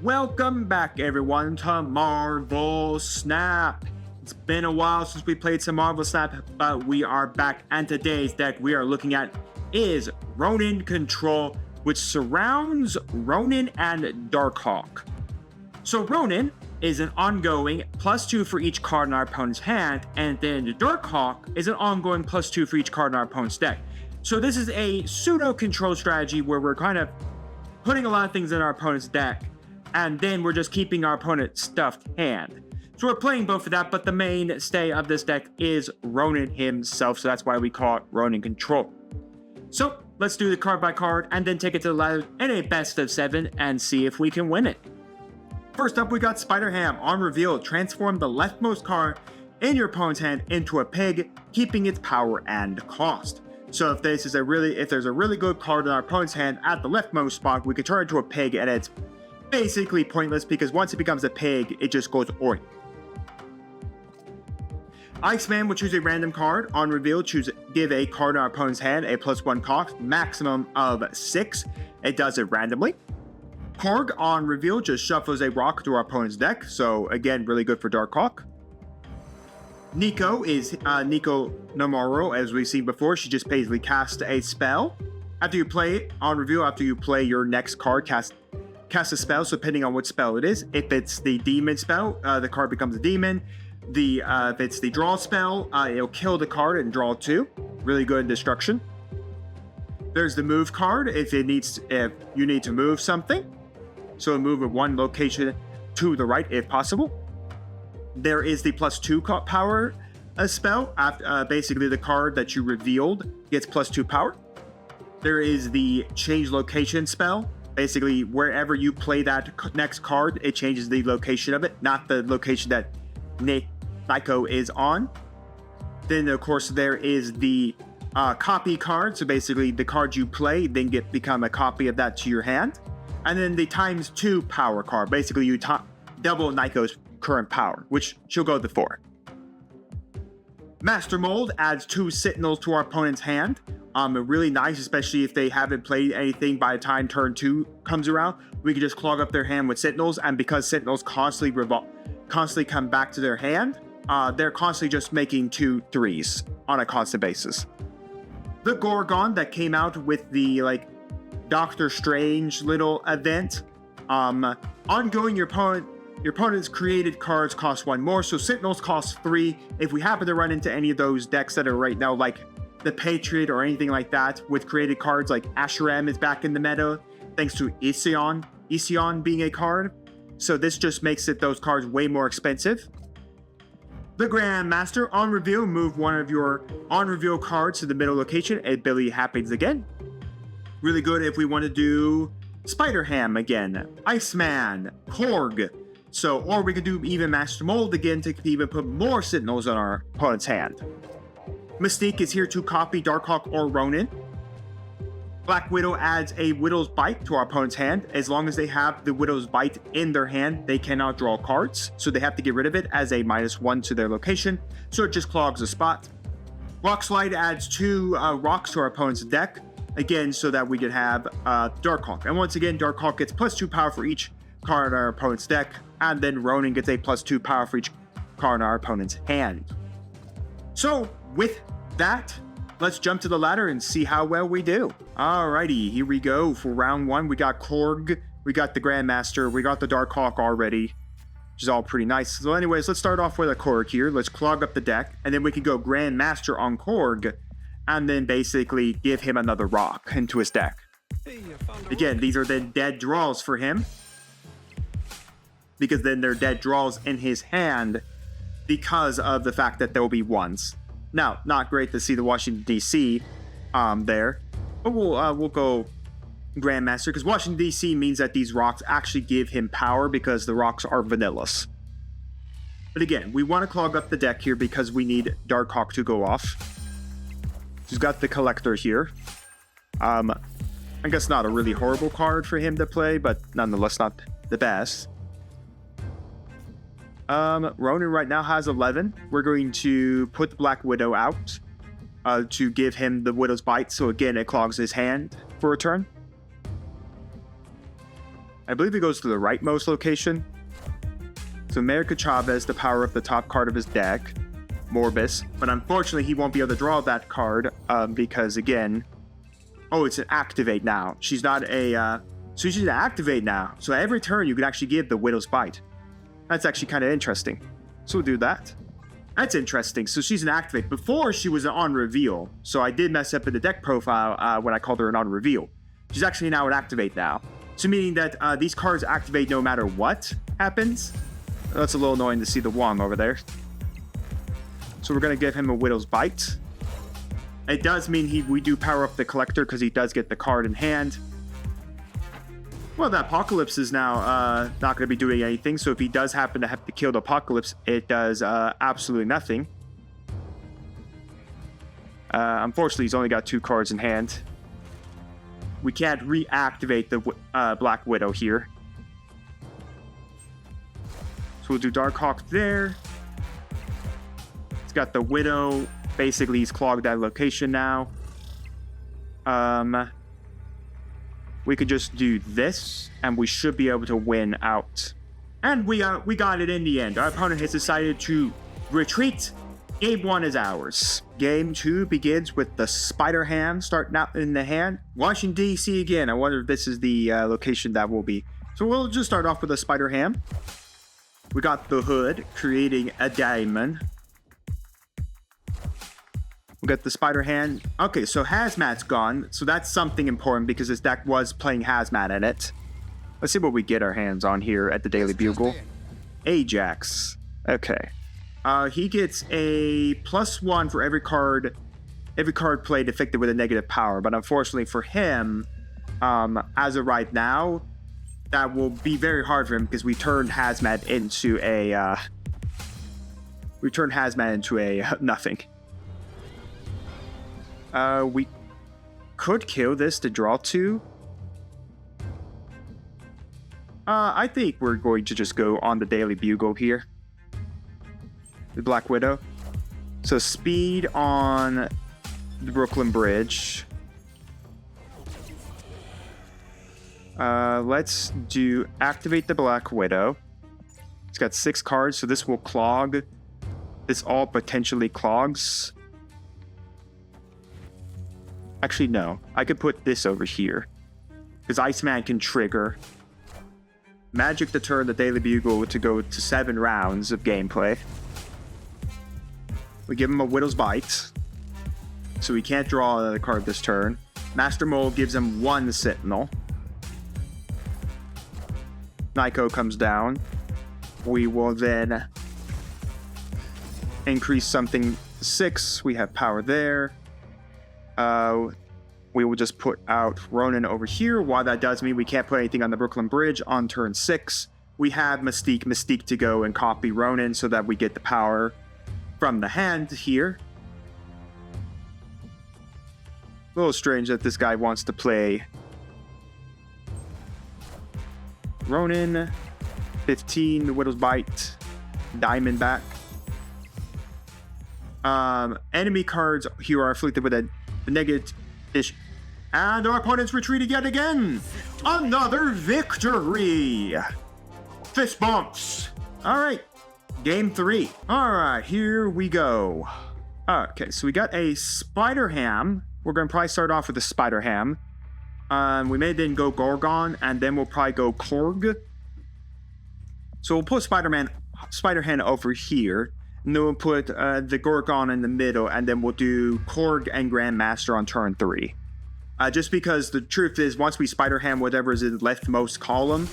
Welcome back everyone to Marvel Snap. It's been a while since we played some Marvel Snap, but we are back, and today's deck we are looking at is Ronan Control, which surrounds Ronan and Dark Hawk. So Ronan is an ongoing +2 for each card in our opponent's hand, and then Dark Hawk is an ongoing +2 for each card in our opponent's deck. So this is a pseudo control strategy where we're kind of putting a lot of things in our opponent's deck, and then we're just keeping our opponent's stuffed hand. So we're playing both of that, but the mainstay of this deck is Ronan himself, so that's why we call it Ronan Control. So let's do the card by card and then take it to the ladder in a best of 7 and see if we can win it. First up, we got Spider-Ham. On reveal, transform the leftmost card in your opponent's hand into a pig, keeping its power and cost. So if there's a really good card in our opponent's hand at the leftmost spot, we can turn it into a pig, and it's basically pointless because once it becomes a pig, it just goes oi. Iceman will choose a random card. On reveal, give a card in our opponent's hand a +1 cost, maximum of 6. It does it randomly. Korg, on reveal, just shuffles a rock to our opponent's deck, so again, really good for Dark Hawk. Nico is Nico Nomoro, as we've seen before. She just basically casts a spell. After you play it, on reveal, after you play your next card, cast a spell, so depending on what spell it is. If it's the demon spell, the card becomes a demon. If it's the draw spell, it'll kill the card and draw 2. Really good in destruction. There's the move card if you need to move something. So move at one location to the right if possible. There is the +2 power spell. Basically, the card that you revealed gets +2 power. There is the change location spell. Basically, wherever you play that next card, it changes the location of it, not the location that Nico is on. Then, of course, there is the copy card. So basically, the card you play then become a copy of that to your hand. And then the ×2 power card. Basically, you double Nico's current power, which she'll go to 4. Master Mold adds 2 Sentinels to our opponent's hand. Really nice, especially if they haven't played anything by the time turn 2 comes around. We can just clog up their hand with Sentinels, and because Sentinels constantly come back to their hand, they're constantly just making 2 3s on a constant basis. The Gorgon that came out with the Doctor Strange little event. Ongoing, your opponent's created cards cost 1 more, so Sentinels cost 3. If we happen to run into any of those decks that are right now, like the Patriot or anything like that, with created cards like Asheram is back in the meta, thanks to Ision being a card. So this just makes those cards way more expensive. The Grandmaster, on reveal, move one of your on reveal cards to the middle location. Ability happens again. Really good if we want to do Spider-Ham again, Iceman, Korg. Or we could do even Master Mold again to even put more Sentinels on our opponent's hand. Mystique is here to copy Dark Hawk or Ronan. Black Widow adds a Widow's Bite to our opponent's hand. As long as they have the Widow's Bite in their hand, they cannot draw cards, so they have to get rid of it as a -1 to their location, so it just clogs the spot. Rock Slide adds 2 rocks to our opponent's deck, again, so that we can have Dark Hawk. And once again, Dark Hawk gets +2 power for each card in our opponent's deck, and then Ronan gets a +2 power for each card in our opponent's hand. So, with that, let's jump to the ladder and see how well we do. Alrighty, here we go for round 1. We got Korg, we got the Grandmaster, we got the Dark Hawk already, which is all pretty nice. So anyways, let's start off with a Korg here. Let's clog up the deck, and then we can go Grandmaster on Korg, and then basically give him another rock into his deck. Again, these are then dead draws for him, because then they're dead draws in his hand because of the fact that there will be 1s. Now, not great to see the Washington, D.C. there, but we'll go Grandmaster, because Washington, D.C. means that these rocks actually give him power because the rocks are vanillas. But again, we want to clog up the deck here because we need Dark Hawk to go off. He's got the Collector here. I guess not a really horrible card for him to play, but nonetheless not the best. Ronan right now has 11. We're going to put the Black Widow out to give him the Widow's Bite, so again it clogs his hand for a turn. I believe he goes to the rightmost location. So America Chavez to power up the top card of his deck, Morbus. But unfortunately, he won't be able to draw that card because, again... Oh, it's an activate now. She's not a... So she's an activate now. So every turn, you can actually give the Widow's Bite. That's actually kind of interesting. So we'll do that. That's interesting. So she's an activate. Before, she was an on-reveal. So I did mess up in the deck profile when I called her an on-reveal. She's actually now an activate now. So meaning that these cards activate no matter what happens. That's a little annoying to see the Wong over there. So we're going to give him a Widow's Bite. It does mean we do power up the Collector because he does get the card in hand. Well, the Apocalypse is now not going to be doing anything. So if he does happen to have to kill the Apocalypse, it does absolutely nothing. Unfortunately, he's only got 2 cards in hand. We can't reactivate the Black Widow here. So we'll do Dark Hawk there. He's got the Widow. Basically, he's clogged that location now. We could just do this, and we should be able to win out. And we got it in the end. Our opponent has decided to retreat. Game 1 is ours. Game 2 begins with the Spider Ham starting out in the hand. Washington, D.C. again. I wonder if this is the location that will be. So we'll just start off with a Spider Ham. We got the Hood creating a diamond. We got the Spider Hand. Okay, so Hazmat's gone. So that's something important because this deck was playing Hazmat in it. Let's see what we get our hands on here at the Daily Bugle. Ajax. Okay. He gets a +1 for every card played affected with a negative power. But unfortunately for him, as of right now, that will be very hard for him because we turned Hazmat into a nothing. We could kill this to draw 2. I think we're going to just go on the Daily Bugle here. The Black Widow. So speed on the Brooklyn Bridge. Let's do activate the Black Widow. It's got 6 cards, so this will clog. This all potentially clogs. Actually, no. I could put this over here. Because Iceman can trigger. Magic to turn the Daily Bugle to go to 7 rounds of gameplay. We give him a Widow's Bite. So he can't draw another card this turn. Master Mole gives him 1 Sentinel. Nyko comes down. We will then increase something to 6. We have power there. We will just put out Ronan over here. While that does mean we can't put anything on the Brooklyn Bridge on turn 6, we have Mystique to go and copy Ronan so that we get the power from the hand here. A little strange that this guy wants to play Ronan, 15, the Widow's Bite, Diamond back. Enemy cards here are afflicted with a negative issue. And our opponents retreated yet again. Another victory. Fist bumps. All right. Game 3. All right, here we go. Okay, so we got a Spider Ham. We're going to probably start off with a Spider Ham. We may then go Gorgon, and then we'll probably go Korg. So we'll put Spider Ham over here. And then we'll put the Gorgon in the middle, and then we'll do Korg and Grandmaster on turn 3. Just because the truth is, once we Spider Ham whatever is in the leftmost column,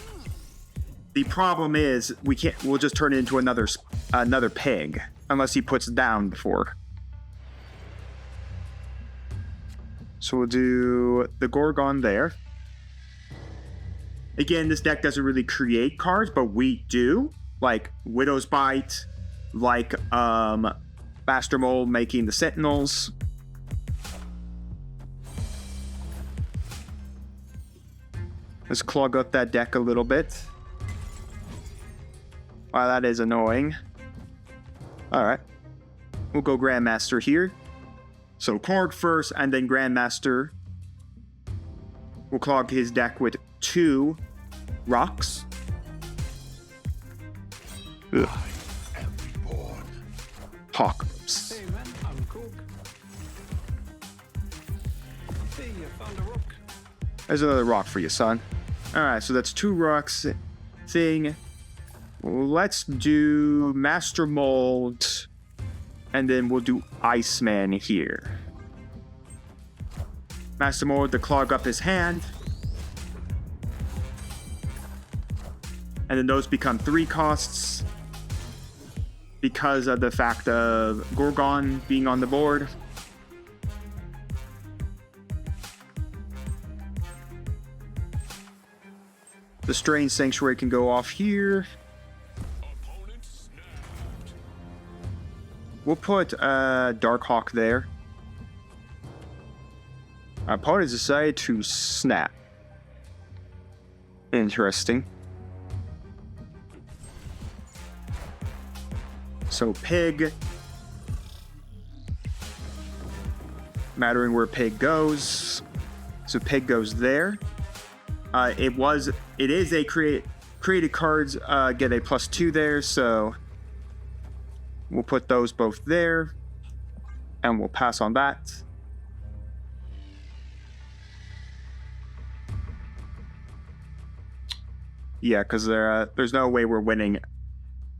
the problem is we'll just turn it into another pig, unless he puts down before. So we'll do the Gorgon there. Again, this deck doesn't really create cards, but we do. Like Widow's Bite, like Master Mole making the Sentinels. Let's clog up that deck a little bit. Wow, that is annoying. Alright. We'll go Grandmaster here. So Korg first, and then Grandmaster. We'll clog his deck with 2 rocks. Ugh. Hawk. Hey man, I'm cool. Hey, you found a rock. There's another rock for you, son. Alright, so that's 2 rocks thing. Let's do Master Mold. And then we'll do Iceman here. Master Mold to clog up his hand. And then those become 3 costs. Because of the fact of Gorgon being on the board. The Strange Sanctuary can go off here. We'll put Dark Hawk there. Our opponent decided to snap. Interesting. So Pig. Mattering where Pig goes. So Pig goes there. It is a created cards get a +2 there, so we'll put those both there, and we'll pass on that. Yeah, because there's no way we're winning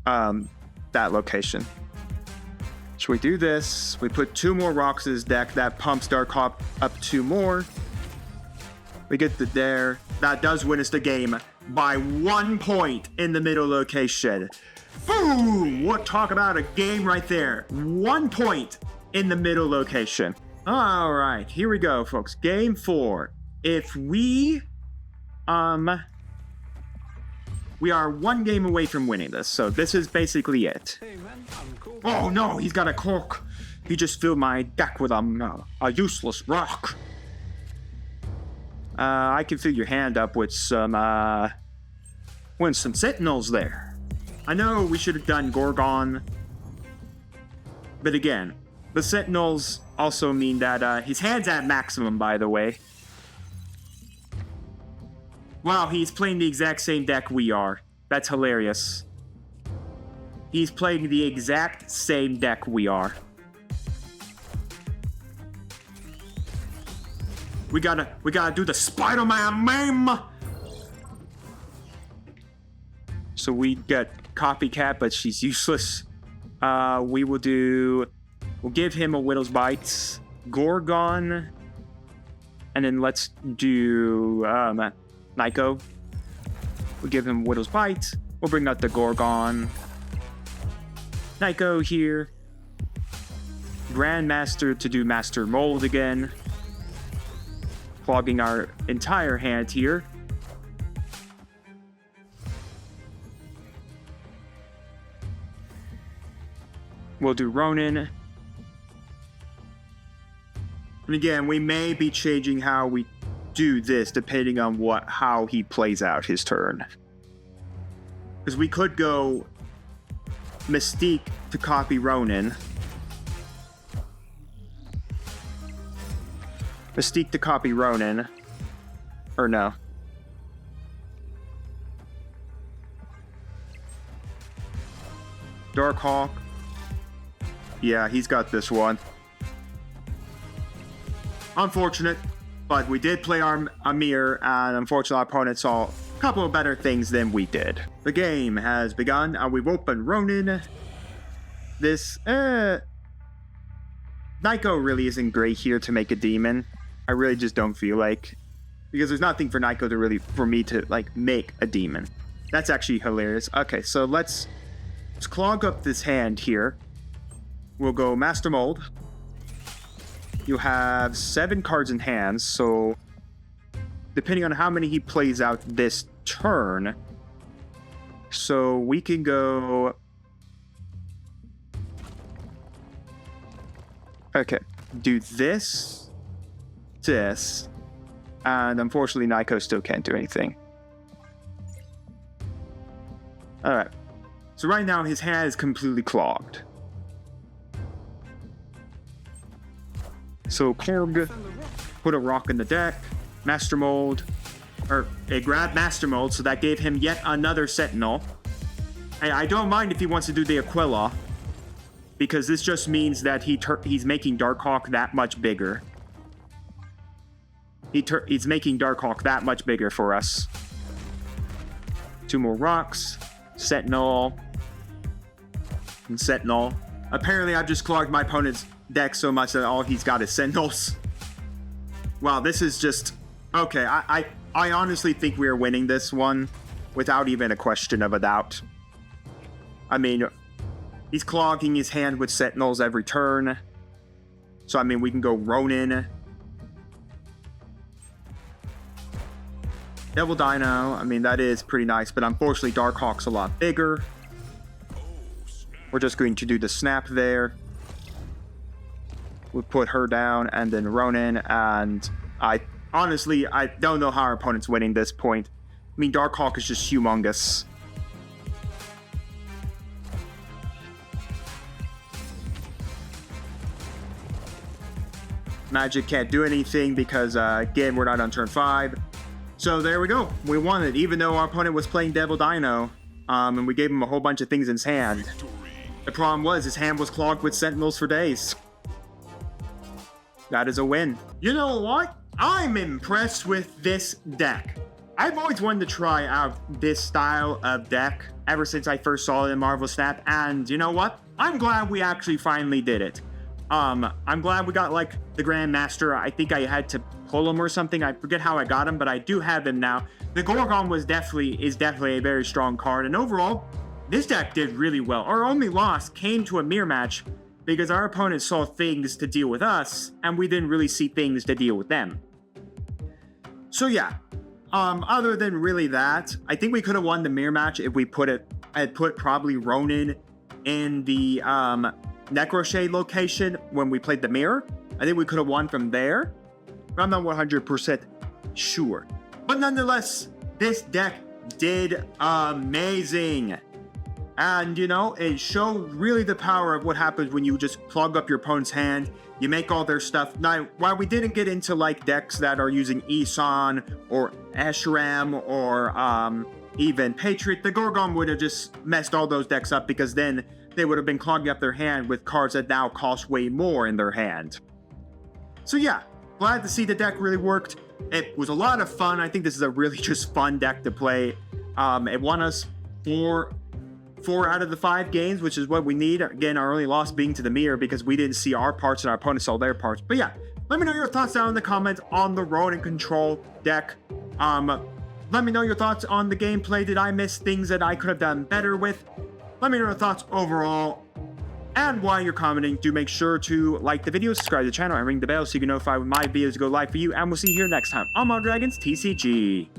that location. Should we do this? We put 2 more rocks in his deck. That pumps Dark Hawk up 2 more. We get the there. That does win us the game by 1 point in the middle location. Boom! What talk about a game right there. 1 point in the middle location. All right, here we go, folks. Game 4. If we are 1 game away from winning this, so this is basically it. Hey man, I'm cool. Oh no, he's got a cork. He just filled my deck with a useless rock. I can fill your hand up with some sentinels there. I know we should have done Gorgon, but again, the sentinels also mean that his hand's at maximum, by the way. Wow, he's playing the exact same deck we are. That's hilarious. He's playing the exact same deck we are. We gotta do the Spider-Man meme. So we get Copycat, but she's useless. We'll give him a Widow's Bite, Gorgon, and then let's do Nyko. We'll give him Widow's Bite. We'll bring out the Gorgon. Nyko here. Grandmaster to do Master Mold again. Clogging our entire hand here. We'll do Ronan. And again, we may be changing how we do this depending on how he plays out his turn. Because we could go Mystique to copy Ronan. Mystique to copy Ronan. Or no. Dark Hawk. Yeah, he's got this one. Unfortunate, but we did play our Amir, and unfortunately our opponent saw a couple of better things than we did. The game has begun, and we've opened Ronan. This, Nyko really isn't great here to make a demon. I really just don't feel like, because there's nothing for Nyko for me to like make a demon. That's actually hilarious. Okay, so let's clog up this hand here. We'll go Master Mold. You have 7 cards in hand, so depending on how many he plays out this turn, so we can go. Okay, do this, and unfortunately Nyko still can't do anything. Alright, so right now his hand is completely clogged. So Korg, put a rock in the deck, Master Mold, or it grabbed Master Mode, so that gave him yet another Sentinel. And I don't mind if he wants to do the Aquila, because this just means that he's making Dark Hawk that much bigger. He's making Dark Hawk that much bigger for us. 2 more rocks. Sentinel. And Sentinel. Apparently, I've just clogged my opponent's deck so much that all he's got is Sentinels. Wow, this is just... Okay, I honestly think we are winning this one without even a question of a doubt. I mean, he's clogging his hand with Sentinels every turn. So, I mean, we can go Ronan. Devil Dino, I mean, that is pretty nice, but unfortunately, Dark Hawk's a lot bigger. We're just going to do the snap there. We'll put her down, and then Ronan, and honestly, I don't know how our opponent's winning this point. I mean, Dark Hawk is just humongous. Magic can't do anything because, again, we're not on turn 5. So there we go. We won it, even though our opponent was playing Devil Dino, and we gave him a whole bunch of things in his hand. The problem was his hand was clogged with Sentinels for days. That is a win. You know what? I'm impressed with this deck. I've always wanted to try out this style of deck ever since I first saw it in Marvel Snap, and you know what? I'm glad we actually finally did it. I'm glad we got, like, the Grandmaster. I think I had to pull him or something. I forget how I got him, but I do have him now. The Gorgon is definitely a very strong card, and overall, this deck did really well. Our only loss came to a mirror match because our opponent saw things to deal with us, and we didn't really see things to deal with them. So yeah, other than really that, I think we could have won the mirror match if we had put probably Ronan in the Necroshade location when we played the mirror. I think we could have won from there, but I'm not 100% sure. But nonetheless, this deck did amazing. And, you know, it showed really the power of what happens when you just plug up your opponent's hand, you make all their stuff. Now, while we didn't get into, like, decks that are using Isan or Eshram or even Patriot, the Gorgon would have just messed all those decks up because then they would have been clogging up their hand with cards that now cost way more in their hand. So yeah, glad to see the deck really worked. It was a lot of fun. I think this is a really just fun deck to play. It won us 4 out of the 5 games, which is what we need. Again, our only loss being to the mirror because we didn't see our parts and our opponents saw their parts. But yeah, let me know your thoughts down in the comments on the Ronan Control deck. Let me know your thoughts on the gameplay. Did I miss things that I could have done better with? Let me know your thoughts overall. And while you're commenting, do make sure to like the video, subscribe to the channel, and ring the bell so you can notify when my videos go live for you. And we'll see you here next time on Dragons TCG.